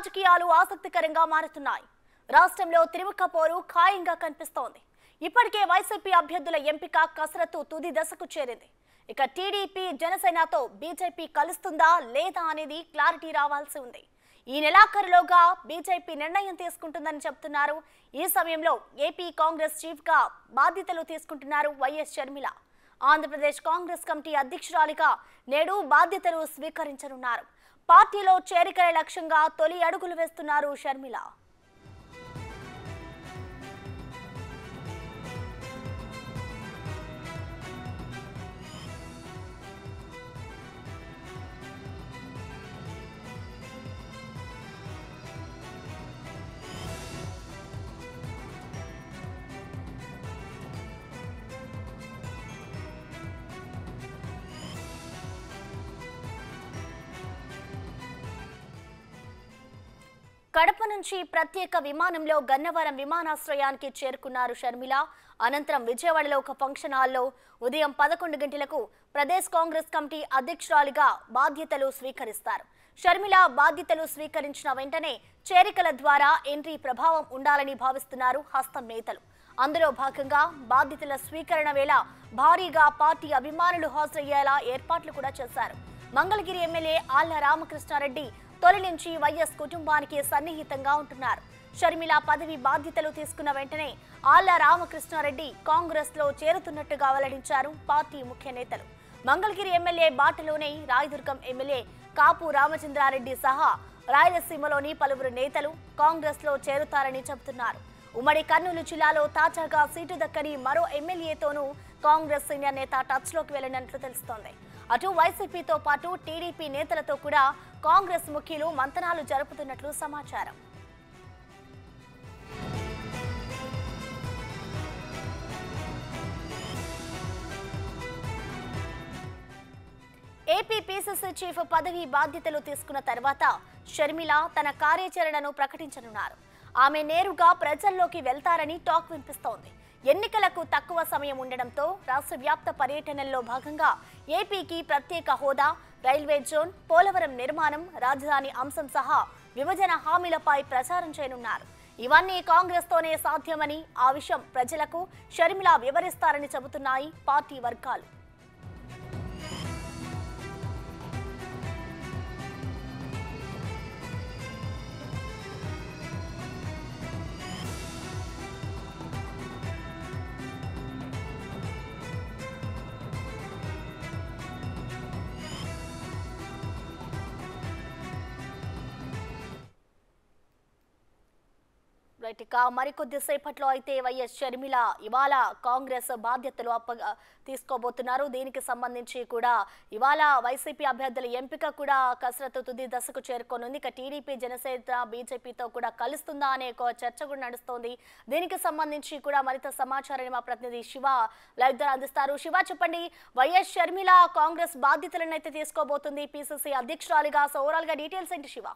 రాజకీయాలు ఆసక్తికరంగా మారుతున్నాయి. రాష్ట్రంలో త్రిముఖ పోరు ఖాయంగా కనిపిస్తోంది. ఇప్పటికే వైసీపీ అభ్యర్థుల ఎంపిక కసరత్తు తుది దశకు చేరింది. ఇక టీడీపీ జనసేనతో బీజేపీ కలుస్తుందా లేదా అనేది క్లారిటీ రావాల్సి ఉంది. ఈ నెలాఖరులోగా బీజేపీ నిర్ణయం తీసుకుంటుందని చెబుతున్నారు. ఈ సమయంలో ఏపీ కాంగ్రెస్ చీఫ్ గా బాధ్యతలు తీసుకుంటున్నారు వైఎస్ షర్మిల. ఆంధ్రప్రదేశ్ కాంగ్రెస్ కమిటీ అధ్యక్షురాలిగా నేడు బాధ్యతలు స్వీకరించనున్నారు. పార్టీలో చేరికల లక్ష్యంగా తొలి అడుగులు వేస్తున్నారు షర్మిల. కడప నుంచి ప్రత్యేక విమానంలో గన్నవరం విమానాశ్రయానికి చేరుకున్నారు షర్మిల. అనంతరం విజయవాడలో ఒక ఫంక్షన్ హాల్లో ఉదయం 11 గంటలకు ప్రదేశ్ కాంగ్రెస్ కమిటీ అధ్యక్షురాలిగా బాధ్యతలు స్వీకరిస్తారు. షర్మిల బాధ్యతలు స్వీకరించిన వెంటనే చేరికల ద్వారా ఎంట్రీ ప్రభావం ఉండాలని భావిస్తున్నారు హస్తం నేతలు. అందులో భాగంగా బాధ్యతల స్వీకరణ వేళ భారీగా పార్టీ అభిమానులు హాజరయ్యేలా ఏర్పాట్లు కూడా చేశారు. మంగళగిరి ఎమ్మెల్యే ఆళ్ల రామకృష్ణారెడ్డి తొలి నుంచి వైఎస్ కుటుంబానికి సన్నిహితంగా ఉంటున్నారు. షర్మిల పదవి బాధ్యతలు తీసుకున్న వెంటనే ఆళ్ల రామకృష్ణారెడ్డి కాంగ్రెస్ లో చేరుతున్నట్టుగా వెల్లడించారు పార్టీ ముఖ్య నేతలు. మంగళగిరి ఎమ్మెల్యే బాటలోనే రాయదుర్గం ఎమ్మెల్యే కాపు రామచంద్రారెడ్డి సహా రాయలసీమలోని పలువురు నేతలు కాంగ్రెస్ లో చేరుతారని చెబుతున్నారు. ఉమ్మడి కర్నూలు జిల్లాలో తాజాగా సీటు దక్కని మరో ఎమ్మెల్యేతోనూ కాంగ్రెస్ సీనియర్ నేత టచ్ లోకి వెళ్లినట్లు తెలుస్తోంది. అటు వైసీపీతో పాటు టీడీపీ నేతలతో కూడా కాంగ్రెస్ ముఖ్యులు మంతనాలు జరుపుతున్నట్లు సమాచారం. ఏపీ పీసీసీ చీఫ్ పదవి బాధ్యతలు తీసుకున్న తర్వాత షర్మిల తన కార్యాచరణను ప్రకటించనున్నారు. ఆమె నేరుగా ప్రజల్లోకి వెళ్తారని టాక్ వినిపిస్తోంది. ఎన్నికలకు తక్కువ సమయం ఉండడంతో రాష్ట్ర వ్యాప్త పర్యటనల్లో భాగంగా ఏపీకి ప్రత్యేక హోదా, రైల్వే జోన్, పోలవరం నిర్మాణం, రాజధాని అంశం సహా విభజన హామీలపై ప్రచారం చేయనున్నారు. ఇవన్నీ కాంగ్రెస్ తోనే సాధ్యమని, ఆ విషయం ప్రజలకు షర్మిల వివరిస్తారని చెబుతున్నాయి పార్టీ వర్గాలు. ఇక మరికొద్ది సేపట్లో అయితే వైఎస్ షర్మిల ఇవాళ కాంగ్రెస్ బాధ్యతలు తీసుకోబోతున్నారు. దీనికి సంబంధించి కూడా ఇవాళ వైసీపీ అభ్యర్థుల ఎంపిక కూడా కసరత్తు తుది దశకు చేరుకోనుంది. ఇక టీడీపీ జనసేన బీజేపీతో కూడా కలుస్తుందా అనే ఒక చర్చ కూడా నడుస్తోంది. దీనికి సంబంధించి కూడా మరింత సమాచారాన్ని మా ప్రతినిధి శివ లైవ్ ద్వారా అందిస్తారు. శివ, చెప్పండి, వైఎస్ షర్మిల కాంగ్రెస్ బాధ్యతలను అయితే తీసుకోబోతుంది పీసీసీ అధ్యక్షురాలిగా. సో ఓవరాల్ గా డీటెయిల్స్ ఏంటి శివ?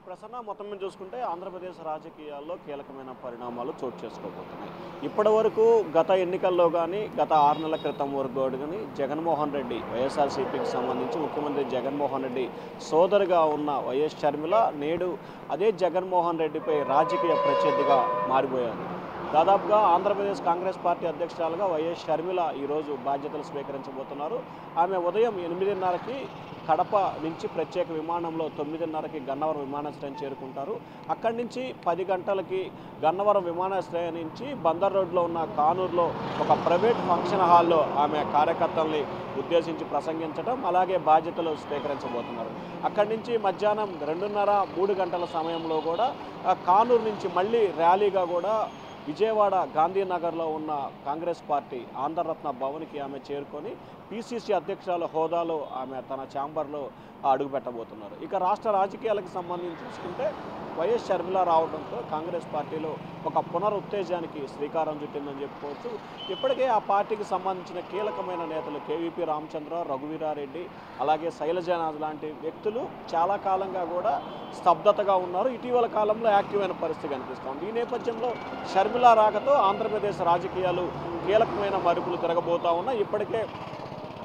ప్రసన్న, మొత్తం మీద చూసుకుంటే ఆంధ్రప్రదేశ్ రాజకీయాల్లో కీలకమైన పరిణామాలు చోటు చేసుకోబోతున్నాయి. ఇప్పటి వరకు గత ఎన్నికల్లో కానీ గత 6 నెలల క్రితం వరకు కానీ జగన్మోహన్ రెడ్డి వైఎస్ఆర్సీపీకి సంబంధించి ముఖ్యమంత్రి జగన్మోహన్ రెడ్డి సోదరుగా ఉన్న వైఎస్ షర్మిల నేడు అదే జగన్మోహన్ రెడ్డిపై రాజకీయ ప్రత్యర్థిగా మారిపోయారు. దాదాపుగా ఆంధ్రప్రదేశ్ కాంగ్రెస్ పార్టీ అధ్యక్షురాలుగా వైఎస్ షర్మిల ఈరోజు బాధ్యతలు స్వీకరించబోతున్నారు. ఆమె ఉదయం 8:30కి కడప నుంచి ప్రత్యేక విమానంలో 9:30కి గన్నవరం విమానాశ్రయం చేరుకుంటారు. అక్కడి నుంచి 10 గంటలకి గన్నవరం విమానాశ్రయం నుంచి బందర్ రోడ్లో ఉన్న కానూరులో ఒక ప్రైవేట్ ఫంక్షన్ హాల్లో ఆమె కార్యకర్తల్ని ఉద్దేశించి ప్రసంగించడం, అలాగే బాధ్యతలు స్వీకరించబోతున్నారు. అక్కడి నుంచి మధ్యాహ్నం 2:30-3 గంటల సమయంలో కూడా కానూరు నుంచి మళ్ళీ ర్యాలీగా కూడా విజయవాడ గాంధీనగర్లో ఉన్న కాంగ్రెస్ పార్టీ ఆంధ్రరత్న భవన్కి ఆమె చేరుకొని పీసీసీ అధ్యక్షురాల హోదాలో ఆమె తన ఛాంబర్లో అడుగుపెట్టబోతున్నారు. ఇక రాష్ట్ర రాజకీయాలకు సంబంధించి చూసుకుంటే వైఎస్ షర్మిల రావడంతో కాంగ్రెస్ పార్టీలో ఒక పునరుత్తేజానికి శ్రీకారం చుట్టిందని చెప్పుకోవచ్చు. ఇప్పటికే ఆ పార్టీకి సంబంధించిన కీలకమైన నేతలు కేవీపీ రామచంద్ర, రఘువీరారెడ్డి, అలాగే శైలజానాథ్ లాంటి వ్యక్తులు చాలా కాలంగా కూడా స్తబ్దతగా ఉన్నారు. ఇటీవల కాలంలో యాక్టివ్ అయిన పరిస్థితి కనిపిస్తోంది. ఈ నేపథ్యంలో షర్మిల రాకతో ఆంధ్రప్రదేశ్ రాజకీయాలు కీలకమైన మలుపులు తిరగబోతా ఉన్నాయి. ఇప్పటికే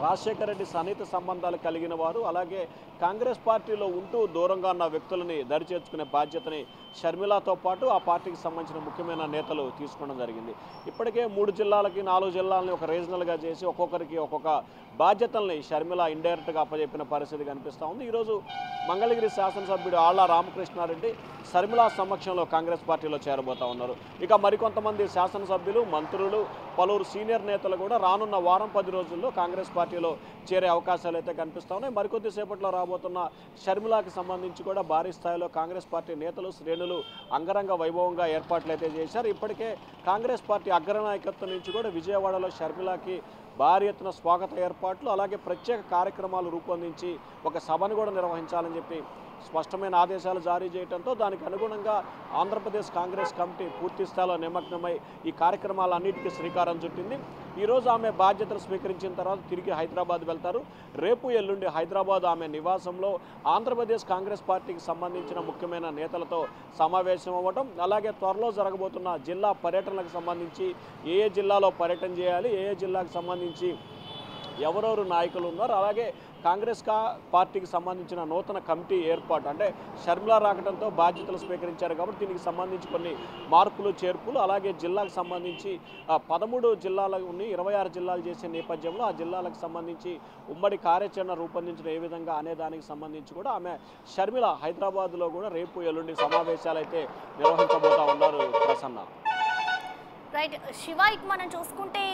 రాజశేఖర రెడ్డి సన్నిహిత సంబంధాలు కలిగిన వారు, అలాగే కాంగ్రెస్ పార్టీలో ఉంటూ దూరంగా ఉన్న వ్యక్తులని దరిచేర్చుకునే బాధ్యతని షర్మిలాతో పాటు ఆ పార్టీకి సంబంధించిన ముఖ్యమైన నేతలు తీసుకోవడం జరిగింది. ఇప్పటికే 3 జిల్లాలకి 4 జిల్లాలని ఒక రీజనల్గా చేసి ఒక్కొక్కరికి ఒక్కొక్క బాధ్యతల్ని షర్మిల ఇండైరెక్ట్గా అప్పచెప్పిన పరిస్థితి కనిపిస్తూ ఉంది. ఈరోజు మంగళగిరి శాసనసభ్యుడు ఆళ్ల రామకృష్ణారెడ్డి షర్మిల సమక్షంలో కాంగ్రెస్ పార్టీలో చేరబోతా ఉన్నారు. ఇక మరికొంతమంది శాసనసభ్యులు, మంత్రులు, పలువురు సీనియర్ నేతలు కూడా రానున్న వారం 10 రోజుల్లో కాంగ్రెస్ పార్టీలో చేరే అవకాశాలు అయితే కనిపిస్తూ ఉన్నాయి. మరికొద్ది సేపట్లో రాబోతున్న షర్మిలాకి సంబంధించి కూడా భారీ స్థాయిలో కాంగ్రెస్ పార్టీ నేతలు, శ్రేణులు అంగరంగ వైభవంగా ఏర్పాట్లు అయితే చేశారు. ఇప్పటికే కాంగ్రెస్ పార్టీ అగ్రనాయకత్వం నుంచి కూడా విజయవాడలో షర్మిలాకి భారీ ఎత్తున స్వాగత ఏర్పాట్లు, అలాగే ప్రత్యేక కార్యక్రమాలు రూపొందించి ఒక సభను కూడా నిర్వహించాలని చెప్పి స్పష్టమైన ఆదేశాలు జారీ చేయడంతో దానికి అనుగుణంగా ఆంధ్రప్రదేశ్ కాంగ్రెస్ కమిటీ పూర్తి స్థాయిలో నిమగ్నమై ఈ కార్యక్రమాలన్నిటికీ శ్రీకారం చుట్టింది. ఈరోజు ఆమె బాధ్యతలు స్వీకరించిన తర్వాత తిరిగి హైదరాబాద్ వెళ్తారు. రేపు ఎల్లుండి హైదరాబాద్ ఆమె నివాసంలో ఆంధ్రప్రదేశ్ కాంగ్రెస్ పార్టీకి సంబంధించిన ముఖ్యమైన నేతలతో సమావేశం అవ్వడం, అలాగే త్వరలో జరగబోతున్న జిల్లా పర్యటనలకు సంబంధించి ఏ జిల్లాలో పర్యటన చేయాలి, ఏ జిల్లాకు సంబంధించి ఎవరెవరు నాయకులు ఉన్నారు, అలాగే కాంగ్రెస్ పార్టీకి సంబంధించిన నూతన కమిటీ ఏర్పాటు, అంటే షర్మిల రాకడంతో బాధ్యతలు స్వీకరించారు కాబట్టి దీనికి సంబంధించి కొన్ని మార్పులు, చేర్పులు, అలాగే జిల్లాకు సంబంధించి 13 జిల్లాలు ఉన్నాయి, 26 జిల్లాలు చేసే నేపథ్యంలో ఆ జిల్లాలకు సంబంధించి ఉమ్మడి కార్యాచరణ రూపొందించడం ఏ విధంగా అనే దానికి సంబంధించి కూడా ఆమె షర్మిల హైదరాబాద్లో కూడా రేపు ఎల్లుండి సమావేశాలు అయితే నిర్వహించబోతా ఉన్నారు. ప్రసన్న. రైట్ శివ, మనం చూసుకుంటే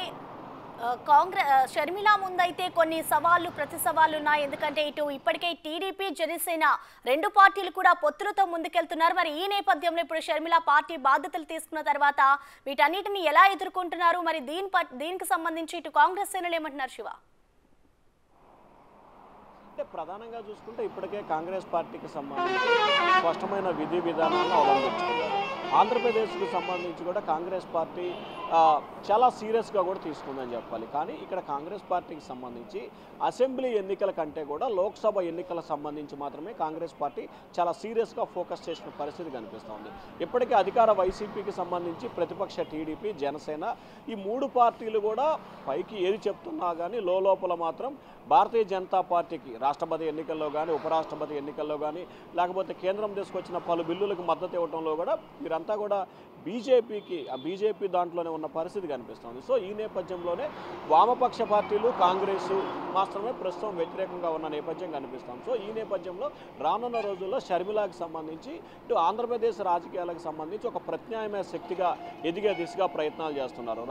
షర్మిల ముందైతే కొన్ని సవాళ్లు, ప్రతి సవాళ్లు ఉన్నాయి. ఎందుకంటే ఇటు ఇప్పటికే టీడీపీ, జనసేన 2 పార్టీలు కూడా పొత్తులతో ముందుకెళ్తున్నారు. మరి ఈ నేపథ్యంలో ఇప్పుడు షర్మిల పార్టీ బాధ్యతలు తీసుకున్న తర్వాత వీటన్నిటిని ఎలా ఎదుర్కొంటున్నారు? మరి దీనికి సంబంధించి ఇటు కాంగ్రెస్ శ్రేణులు ఏమంటున్నారు శివ? అంటే ప్రధానంగా చూసుకుంటే ఇప్పటికే కాంగ్రెస్ పార్టీకి సంబంధించి స్పష్టమైన విధి విధానాలను అవలంబించుకున్నారు. ఆంధ్రప్రదేశ్కు సంబంధించి కూడా కాంగ్రెస్ పార్టీ చాలా సీరియస్గా కూడా తీసుకుందని చెప్పాలి. కానీ ఇక్కడ కాంగ్రెస్ పార్టీకి సంబంధించి అసెంబ్లీ ఎన్నికల కంటే కూడా లోక్సభ ఎన్నికల సంబంధించి మాత్రమే కాంగ్రెస్ పార్టీ చాలా సీరియస్గా ఫోకస్ చేసిన పరిస్థితి కనిపిస్తోంది. ఇప్పటికే అధికార వైసీపీకి సంబంధించి ప్రతిపక్ష టీడీపీ, జనసేన ఈ 3 పార్టీలు కూడా పైకి ఏది చెప్తున్నా కానీ లోపల మాత్రం భారతీయ జనతా పార్టీకి రాష్ట్రపతి ఎన్నికల్లో కానీ, ఉపరాష్ట్రపతి ఎన్నికల్లో కానీ, లేకపోతే కేంద్రం తీసుకొచ్చిన పలు బిల్లులకు మద్దతు ఇవ్వడంలో కూడా వీరంతా కూడా బీజేపీ దాంట్లోనే ఉన్న పరిస్థితి కనిపిస్తుంది. సో ఈ నేపథ్యంలోనే వామపక్ష పార్టీలు, కాంగ్రెస్ మాత్రమే ప్రస్తుతం వ్యతిరేకంగా ఉన్న నేపథ్యం కనిపిస్తుంది. సో ఈ నేపథ్యంలో రానున్న రోజుల్లో షర్మిలాకి సంబంధించి ఇటు ఆంధ్రప్రదేశ్ రాజకీయాలకు సంబంధించి ఒక ప్రత్యామ్నాయ శక్తిగా ఎదిగే దిశగా ప్రయత్నాలు చేస్తున్నారు.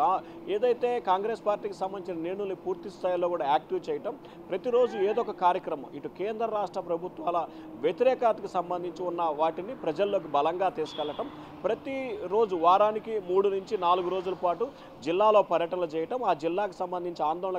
ఏదైతే కాంగ్రెస్ పార్టీకి సంబంధించిన నిర్ణయాలు పూర్తి స్థాయిలో కూడా యాక్టివ్ చేయటం, ప్రతిరోజు ఏదో ఒక కార్యక్రమం ఇటు కేంద్ర రాష్ట్ర ప్రభుత్వాల వ్యతిరేకతకు సంబంధించి ఉన్న వాటిని ప్రజల్లోకి బలంగా తీసుకెళ్లటం, ప్రతిరోజు వారానికి 3 నుంచి 4 రోజుల పాటు జిల్లాలో పర్యటనలు చేయటం, ఆ జిల్లాకు సంబంధించి ఆందోళన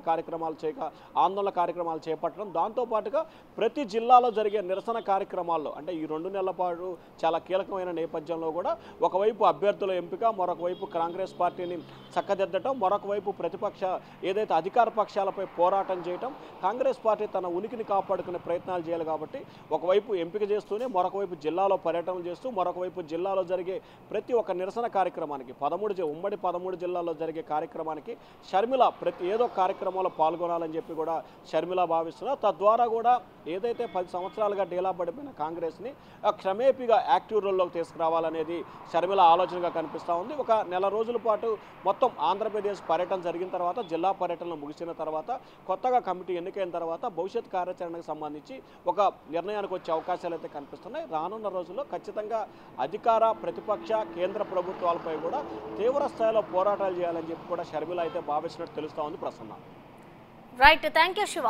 కార్యక్రమాలు చేపట్టడం, దాంతోపాటుగా ప్రతి జిల్లాలో జరిగే నిరసన కార్యక్రమాల్లో అంటే ఈ 2 నెలల పాటు చాలా కీలకమైన నేపథ్యంలో కూడా ఒకవైపు అభ్యర్థుల ఎంపిక, మరొక వైపు కాంగ్రెస్ పార్టీని చక్కదిద్దటం, మరొక వైపు ప్రతిపక్ష ఏదైతే అధికార పక్షాలపై పోరాటం చేయటం, కాంగ్రెస్ పార్టీ తన ఉనికిని కాపాడుకునే ప్రయత్నాలు చేయాలి కాబట్టి ఒకవైపు ఎంపిక చేస్తూనే మరొక వైపు జిల్లాలో పర్యటనలు చేస్తూ మరొక వైపు జిల్లాలో జరిగే ప్రతి ఒక్క నిరసన కార్యక్రమానికి ఉమ్మడి 13 జిల్లాల్లో జరిగే కార్యక్రమానికి షర్మిల ప్రతి ఏదో కార్యక్రమంలో పాల్గొనాలని చెప్పి కూడా షర్మిల భావిస్తున్నారు. తద్వారా కూడా ఏదైతే 10 సంవత్సరాలుగా డీలా పడిపోయిన కాంగ్రెస్ని క్రమేపీగా యాక్టివ్ రోల్లోకి తీసుకురావాలనేది షర్మిల ఆలోచనగా కనిపిస్తూ ఉంది. ఒక నెల రోజుల పాటు మొత్తం ఆంధ్రప్రదేశ్ పర్యటన జరిగిన తర్వాత, జిల్లా పర్యటనలు ముగిసిన తర్వాత, కొత్తగా కమిటీ ఎన్నికైన తర్వాత భవిష్యత్ కార్యాచరణకు సంబంధించి ఒక నిర్ణయానికి వచ్చే అవకాశాలు అయితే కనిపిస్తున్నాయి. రానున్న రోజుల్లో ఖచ్చితంగా అధికార, ప్రతిపక్ష, కేంద్ర ప్రభుత్వాలపై కూడా తీవ్ర స్థాయిలో పోరాటాలు చేయాలని చెప్పి కూడా షర్మిల అయితే భావిస్తున్నట్టు తెలుస్తూ ఉంది. Prasanna. Right, thank you Shiva.